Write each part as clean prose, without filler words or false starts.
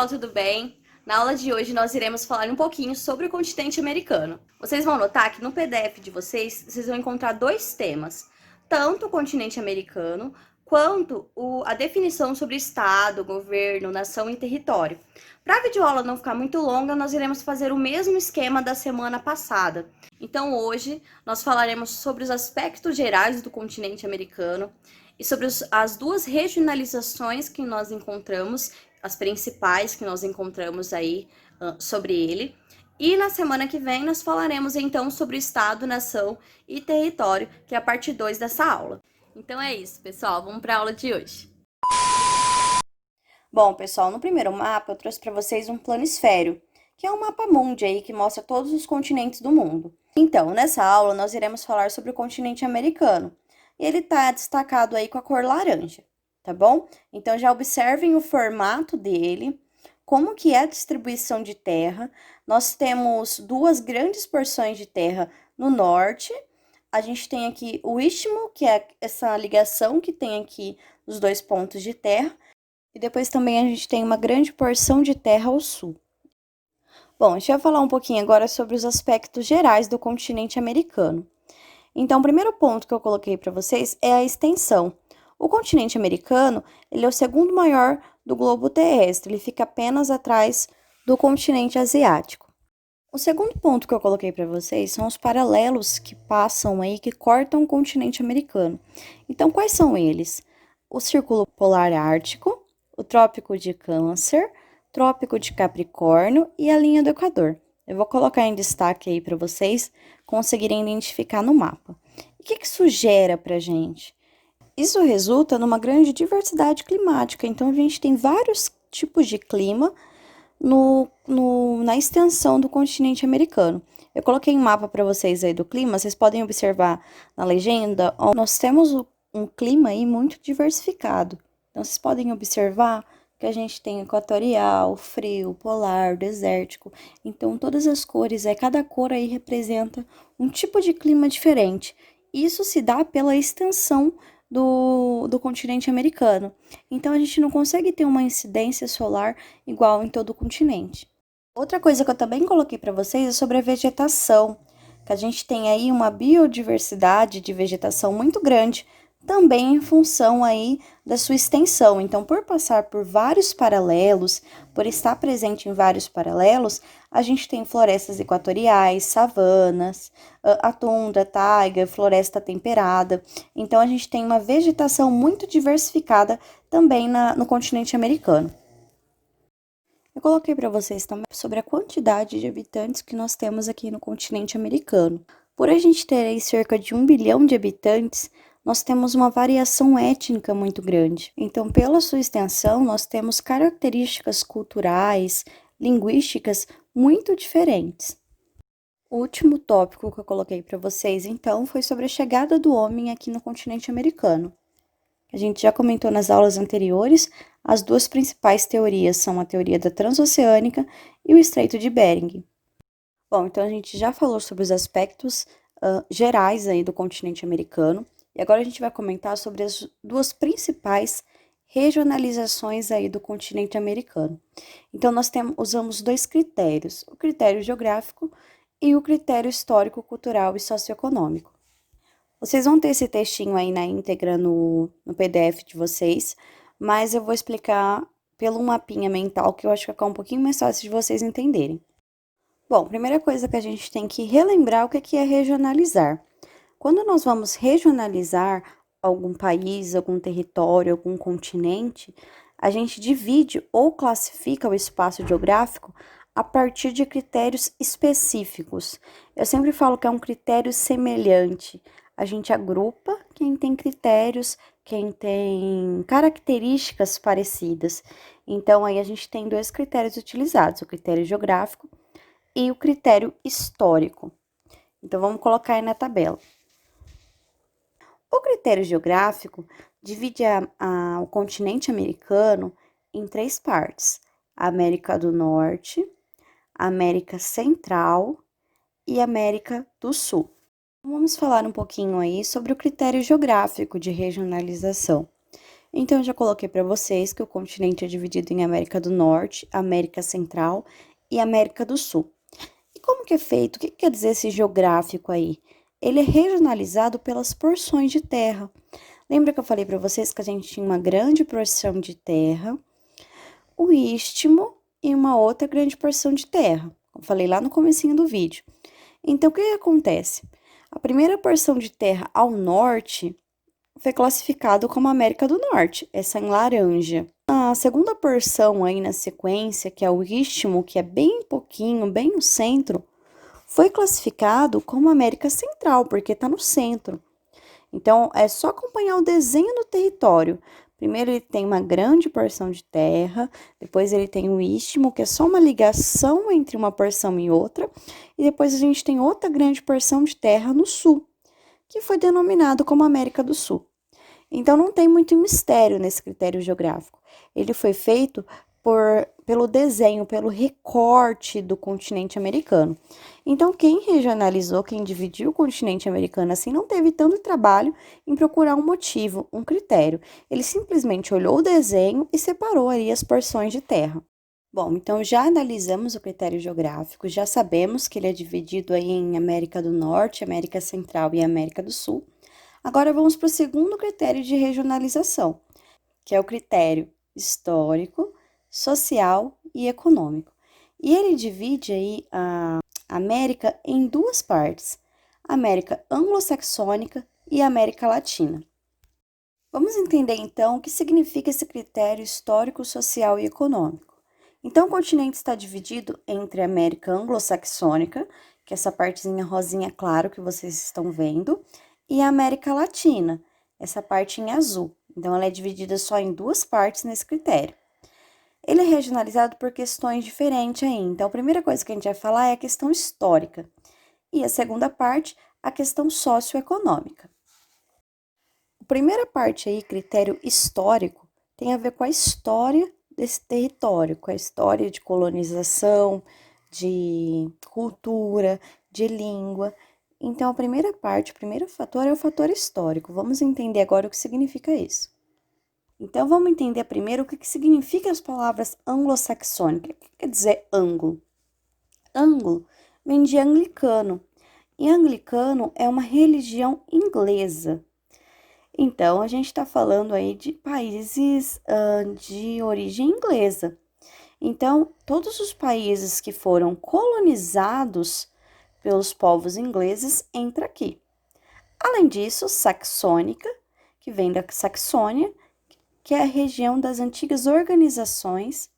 pessoal, tudo bem? Na aula de hoje nós iremos falar um pouquinho sobre o continente americano. Vocês vão notar que no PDF de vocês vão encontrar dois temas, tanto o continente americano quanto a definição sobre estado, governo, nação e território. Para a videoaula não ficar muito longa, nós iremos fazer o mesmo esquema da semana passada. Então hoje nós falaremos sobre os aspectos gerais do continente americano e sobre as duas regionalizações que nós encontramos, as principais que nós encontramos aí sobre ele. E na semana que vem nós falaremos então sobre o Estado, Nação e Território, que é a parte 2 dessa aula. Então é isso, pessoal, vamos para a aula de hoje. Bom, pessoal, no primeiro mapa eu trouxe para vocês um planisfério, que é um mapa mundi aí que mostra todos os continentes do mundo. Então, nessa aula nós iremos falar sobre o continente americano. E ele está destacado aí com a cor laranja, tá bom? Então, já observem o formato dele, como que é a distribuição de terra. Nós temos duas grandes porções de terra no norte. A gente tem aqui o istmo, que é essa ligação que tem aqui os dois pontos de terra. E depois também a gente tem uma grande porção de terra ao sul. Bom, deixa eu falar um pouquinho agora sobre os aspectos gerais do continente americano. Então, o primeiro ponto que eu coloquei para vocês é a extensão. O continente americano, ele é o segundo maior do globo terrestre, ele fica apenas atrás do continente asiático. O segundo ponto que eu coloquei para vocês são os paralelos que passam aí, que cortam o continente americano. Então, quais são eles? O Círculo Polar Ártico, o Trópico de Câncer, Trópico de Capricórnio e a linha do Equador. Eu vou colocar em destaque aí para vocês conseguirem identificar no mapa. E o que isso gera para a gente? Isso resulta numa grande diversidade climática. Então, a gente tem vários tipos de clima na extensão do continente americano. Eu coloquei um mapa para vocês aí do clima, vocês podem observar na legenda, nós temos um clima aí muito diversificado. Então, vocês podem observar que a gente tem equatorial, frio, polar, desértico. Então, todas as cores, cada cor aí representa um tipo de clima diferente. Isso se dá pela extensão do continente americano. Então, a gente não consegue ter uma incidência solar igual em todo o continente. Outra coisa que eu também coloquei para vocês é sobre a vegetação, que a gente tem aí uma biodiversidade de vegetação muito grande, também em função aí da sua extensão. Então, por passar por vários paralelos, por estar presente em vários paralelos, a gente tem florestas equatoriais, savanas, a tundra, taiga, floresta temperada. Então, a gente tem uma vegetação muito diversificada também no continente americano. Eu coloquei para vocês também sobre a quantidade de habitantes que nós temos aqui no continente americano. Por a gente ter aí cerca de 1 bilhão de habitantes, nós temos uma variação étnica muito grande. Então, pela sua extensão, nós temos características culturais, linguísticas muito diferentes. O último tópico que eu coloquei para vocês, então, foi sobre a chegada do homem aqui no continente americano. A gente já comentou nas aulas anteriores, as duas principais teorias são a teoria da Transoceânica e o Estreito de Bering. Bom, então a gente já falou sobre os aspectos gerais aí do continente americano. E agora a gente vai comentar sobre as duas principais regionalizações aí do continente americano. Então, nós usamos dois critérios, o critério geográfico e o critério histórico, cultural e socioeconômico. Vocês vão ter esse textinho aí na íntegra no PDF de vocês, mas eu vou explicar pelo mapinha mental, que eu acho que fica um pouquinho mais fácil de vocês entenderem. Bom, primeira coisa que a gente tem que relembrar o que é regionalizar. Quando nós vamos regionalizar algum país, algum território, algum continente, a gente divide ou classifica o espaço geográfico a partir de critérios específicos. Eu sempre falo que é um critério semelhante. A gente agrupa quem tem critérios, quem tem características parecidas. Então, aí a gente tem dois critérios utilizados, o critério geográfico e o critério histórico. Então, vamos colocar aí na tabela. O critério geográfico divide o continente americano em três partes: a América do Norte, a América Central e a América do Sul. Vamos falar um pouquinho aí sobre o critério geográfico de regionalização. Então, eu já coloquei para vocês que o continente é dividido em América do Norte, América Central e América do Sul. E como que é feito? O que quer dizer esse geográfico aí? Ele é regionalizado pelas porções de terra. Lembra que eu falei para vocês que a gente tinha uma grande porção de terra, o istmo e uma outra grande porção de terra. Eu falei lá no comecinho do vídeo. Então, o que acontece? A primeira porção de terra ao norte foi classificado como América do Norte, essa em laranja. A segunda porção aí na sequência, que é o istmo, que é bem pouquinho, bem no centro, foi classificado como América Central, porque está no centro. Então, é só acompanhar o desenho do território. Primeiro ele tem uma grande porção de terra, depois ele tem o istmo, que é só uma ligação entre uma porção e outra, e depois a gente tem outra grande porção de terra no sul, que foi denominado como América do Sul. Então, não tem muito mistério nesse critério geográfico. Ele foi feito pelo desenho, pelo recorte do continente americano. Então, quem regionalizou, quem dividiu o continente americano assim, não teve tanto trabalho em procurar um motivo, um critério. Ele simplesmente olhou o desenho e separou ali as porções de terra. Bom, então já analisamos o critério geográfico, já sabemos que ele é dividido aí em América do Norte, América Central e América do Sul. Agora vamos para o segundo critério de regionalização, que é o critério histórico, social e econômico. E ele divide aí a América em duas partes, América anglo-saxônica e América Latina. Vamos entender então o que significa esse critério histórico, social e econômico. Então, o continente está dividido entre a América anglo-saxônica, que é essa partezinha rosinha claro que vocês estão vendo, e a América Latina, essa parte em azul. Então, ela é dividida só em duas partes nesse critério. Ele é regionalizado por questões diferentes aí. Então, a primeira coisa que a gente vai falar é a questão histórica. E a segunda parte, a questão socioeconômica. A primeira parte aí, critério histórico, tem a ver com a história desse território, com a história de colonização, de cultura, de língua. Então, a primeira parte, o primeiro fator é o fator histórico. Vamos entender agora o que significa isso. Então, vamos entender primeiro o que significa as palavras anglo-saxônica. O que quer dizer anglo? Anglo vem de anglicano, e anglicano é uma religião inglesa. Então, a gente está falando aí de países de origem inglesa. Então, todos os países que foram colonizados pelos povos ingleses entram aqui. Além disso, saxônica, que vem da Saxônia, que é a região das antigas organizações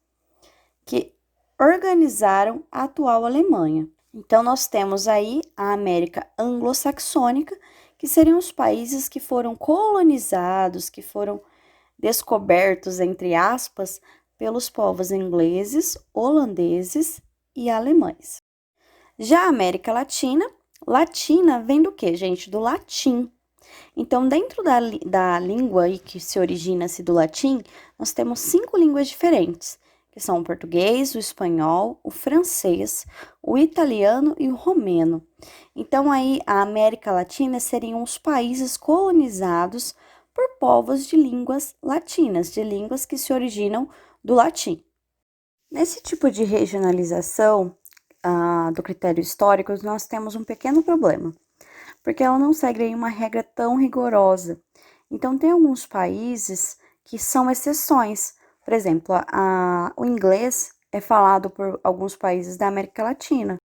que organizaram a atual Alemanha. Então, nós temos aí a América anglo-saxônica, que seriam os países que foram colonizados, que foram descobertos, entre aspas, pelos povos ingleses, holandeses e alemães. Já a América Latina, latina vem do que, gente? Do latim. Então, dentro da língua aí que se origina-se do latim, nós temos 5 línguas diferentes, que são o português, o espanhol, o francês, o italiano e o romeno. Então, aí a América Latina seriam os países colonizados por povos de línguas latinas, de línguas que se originam do latim. Nesse tipo de regionalização do critério histórico, nós temos um pequeno problema, porque ela não segue uma regra tão rigorosa. Então, tem alguns países que são exceções. Por exemplo, o inglês é falado por alguns países da América Latina,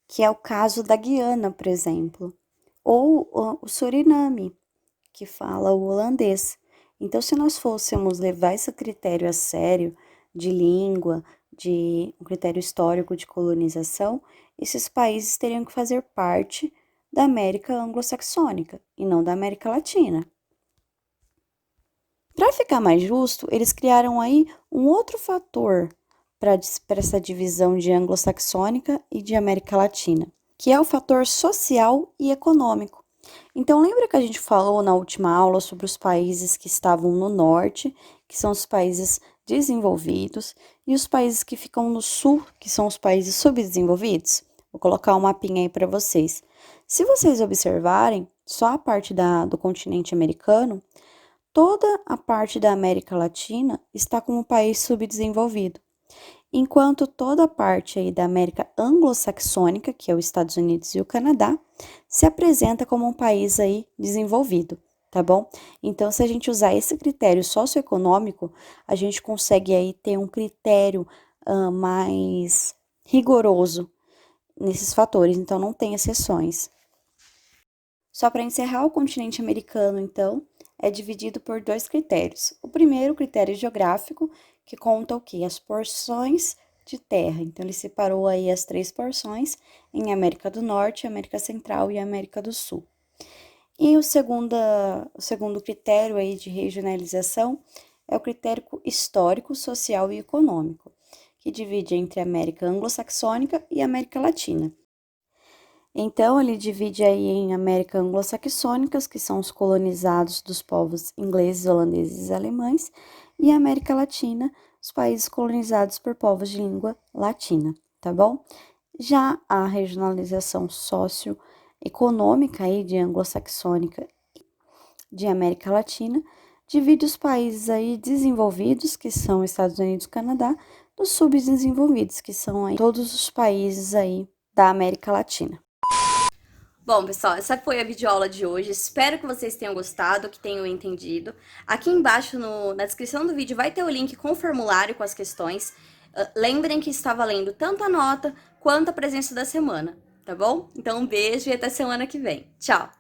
que é o caso da Guiana, por exemplo, ou o Suriname, que fala o holandês. Então, se nós fôssemos levar esse critério a sério de língua, de um critério histórico de colonização, esses países teriam que fazer parte da América anglo-saxônica e não da América Latina. Para ficar mais justo, eles criaram aí um outro fator para essa divisão de anglo-saxônica e de América Latina, que é o fator social e econômico. Então, lembra que a gente falou na última aula sobre os países que estavam no norte, que são os países desenvolvidos, e os países que ficam no sul, que são os países subdesenvolvidos? Vou colocar um mapinha aí para vocês. Se vocês observarem, só a parte do continente americano, Toda a parte da América Latina está como país subdesenvolvido, enquanto toda a parte aí da América anglo-saxônica, que é os Estados Unidos e o Canadá, se apresenta como um país aí desenvolvido, tá bom? Então, se a gente usar esse critério socioeconômico, a gente consegue aí ter um critério mais rigoroso nesses fatores, então não tem exceções. Só para encerrar, o continente americano, então, é dividido por dois critérios. O primeiro, o critério geográfico, que conta o quê? As porções de terra. Então, ele separou aí as três porções em América do Norte, América Central e América do Sul. E o segundo critério aí de regionalização é o critério histórico, social e econômico, que divide entre a América anglo-saxônica e a América Latina. Então, ele divide aí em América anglo-saxônicas, que são os colonizados dos povos ingleses, holandeses e alemães, e América Latina, os países colonizados por povos de língua latina, tá bom? Já a regionalização socioeconômica aí de anglo-saxônica de América Latina divide os países aí desenvolvidos, que são Estados Unidos e Canadá, dos subdesenvolvidos, que são aí todos os países aí da América Latina. Bom, pessoal, essa foi a videoaula de hoje. Espero que vocês tenham gostado, que tenham entendido. Aqui embaixo na descrição do vídeo vai ter o link com o formulário com as questões. Lembrem que está valendo tanto a nota quanto a presença da semana, tá bom? Então, um beijo e até semana que vem. Tchau!